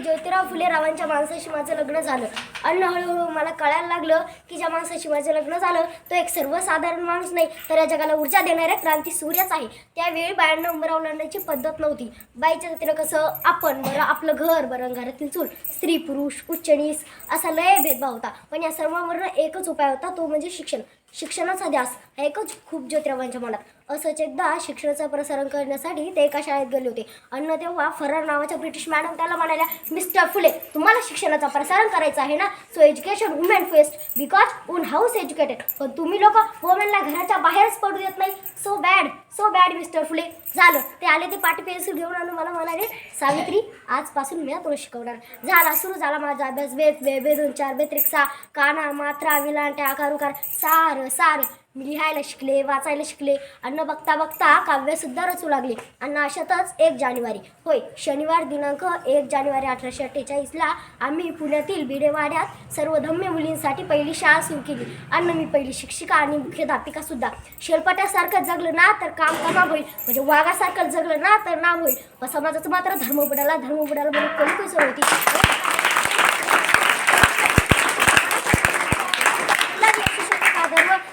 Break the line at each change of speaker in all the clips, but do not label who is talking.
ज्योतिराव फुले रावांच्या माणसाशी माझं लग्न झालं. आणि हळूहळू मला कळायला लागलं की ज्या माणसाशी माझं लग्न झालं तो एक सर्वसाधारण माणूस नाही, तर या जगाला ऊर्जा देणाऱ्या क्रांती सूर्यच आहे. त्यावेळी बायांना उंबरा ओलांडण्याची पद्धत नव्हती. बाईच्या जातीनं कसं आपण बरं, आपलं घर बरं, घरातील चूल, स्त्री पुरुष, उच्च नीच असा लय भेदभाव होता. पण या सर्वांवर एकच उपाय होता, तो म्हणजे शिक्षण. शिक्षणाचा ध्यास हा एकच खूप ज्योतिरावांच्या मनात. असंच एकदा शिक्षणाचं प्रसारण करण्यासाठी ते एका शाळेत गेले होते. आणि तेव्हा फरार नावाच्या ब्रिटिश मॅडम त्याला म्हणाल्या, मिस्टर फुले, तुम्हाला शिक्षणाचं प्रसारण करायचं आहे ना, so education women first because one house educated. पण तुम्ही लोक वुमेनला घराच्या बाहेरच पडू देत नाही. So bad mister Phule. झालं, ते आले, ते पाटी पेन्सिल घेऊन आणून मला म्हणाले, सावित्री, आजपासून मी तुला शिकवणार. झाला, सुरू झाला माझा अभ्यास. बे 2 4 बेत्रिक्सा, काना, मात्रा, विलांट्या, आकार उकार सार मी लिहायला शिकले, वाचायला शिकले. आणि बघता बघता काव्यसुद्धा रचू लागले. आणि अशातच 1 जानेवारी, होय शनिवार दिनांक 1 जानेवारी 1848ला आम्ही पुण्यातील भिडेवाड्यात सर्वधर्म्य मुलींसाठी पहिली शाळा सुरू केली. आणि मी पहिली शिक्षिका आणि मुख्याध्यापिकासुद्धा. शेलपाट्यासारखं जगलं ना तर काम कमाल होईल, म्हणजे वाघासारखं जगलं ना तर नाम होईल. व समाजाचं मात्र धर्म बुडाला म्हणून कोणी होती.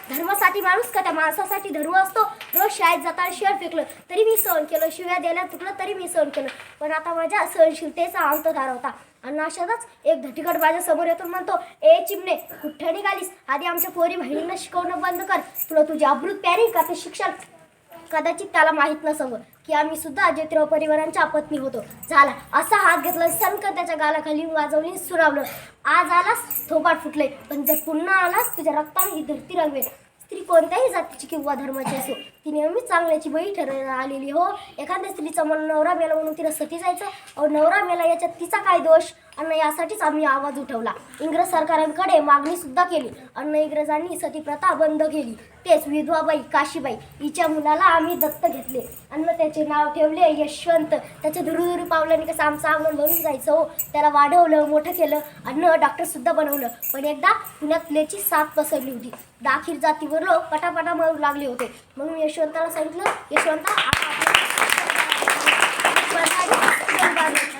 धर्मासाठी माणूस का, त्या माणसासाठी धर्म असतो. रोज शाळेत जाताना शेळ फेकलं तरी मी सहन केलं, शिव्या द्यायला चुकलं तरी मी सहन केलं. पण आता माझ्या सहनशीलतेचा अंत होता. आणि अशातच एक धटीकट माझ्या समोर येतो, म्हणतो, ए चिमणे, कुठे निघालीस? आधी आमच्या पोरी बहिणींना शिकवणं बंद कर. तुला तुझी अब्रूत प्यारी का ते शिक्षण? कदाचित त्याला माहीत नसावं की आम्ही सुद्धा ज्योतिराव परिवारांच्या पत्नी होतो. झाला, असा हात घेतला, सनकन त्याच्या गालाखाली वाजवली, सुरावलं. आज आलास थोपाट फुटले, पण जर पुन्हा आलास तुझ्या रक्ताने ही धरती रंगवेल. स्त्री कोणत्याही जातीची किंवा धर्माची असो, ती नेहमीच चांगल्याची बळी ठरायला आलेली. हो, एखाद्या स्त्रीचा मन नवरा मेला म्हणून तिला सती जायचं, अहो नवरा मेला याच्यात तिचा काय दोष? आणि यासाठीच आम्ही आवाज उठवला. इंग्रज सरकारांकडे मागणी सुद्धा केली. आणि इंग्रजांनी सती प्रथा बंद केली. तेच विधवाबाई काशीबाई हिच्या मुलाला आम्ही दत्त घेतले. आणि त्याचे नाव ठेवले यशवंत. त्याच्या दुरुदुरू पावलांनी कसं आमचं अंगण भरून जायचं. हो, त्याला वाढवलं, मोठं केलं आणि डॉक्टरसुद्धा बनवलं. पण एकदा पुण्यात प्लेची साथ पसरली होती. दाखीर जातीवर लोक पटापटा मरू लागले होते. मग मी यशवंताला सांगितलं, यशवंता,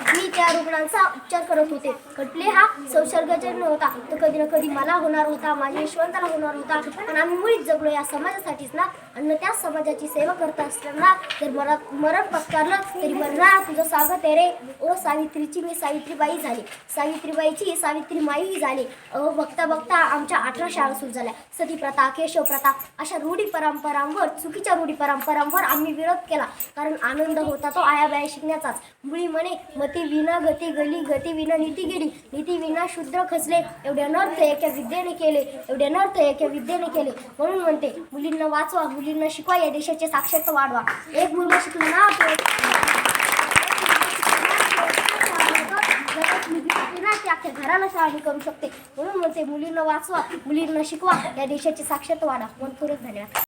मी त्या रुग्णांचा उपचार करत होते. कटले हा संसर्गजन्य होता, तो कधी ना कधी मला होणार होता, माझ्या यशवंताला होणार होता. पण आम्ही मुळीच जगलो या समाजासाठीच ना. आणि त्या समाजाची सेवा करत असताना जर मरण पत्कारलं तरी मरणा तुझं स्वागत आहे रे. ओ सावित्रीची मी सावित्रीबाई झाली, सावित्रीबाईची सावित्री माई झाली. बघता बघता आमच्या 18 शाळा सुरू झाल्या. सती प्रथा, केशव प्रथा अशा रूढी परंपरांवर, चुकीच्या रूढी परंपरांवर आम्ही विरोध केला. कारण आनंद होता तो आयाबाया शिकण्याचाच. मुळी म्हणे, मती विना गती गेली, गती विना नीती गेली, नीती विना शूद्र खचले. एवढे अनर्थ एका विद्येने केले, एवढे अनर्थ एका विद्येने केले. म्हणून म्हणते, मुलींना वाचवा, मुलींना शिकवा, या देशाचे साक्षरता वाढवा. एक मुलगा शिकला ना ते अख्ख्या घराला शहाणी करू शकते. म्हणून म्हणते, मुलींना वाचवा, मुलींना शिकवा, या देशाची साक्षरता वाढवा. मनपूर्वक धन्यवाद.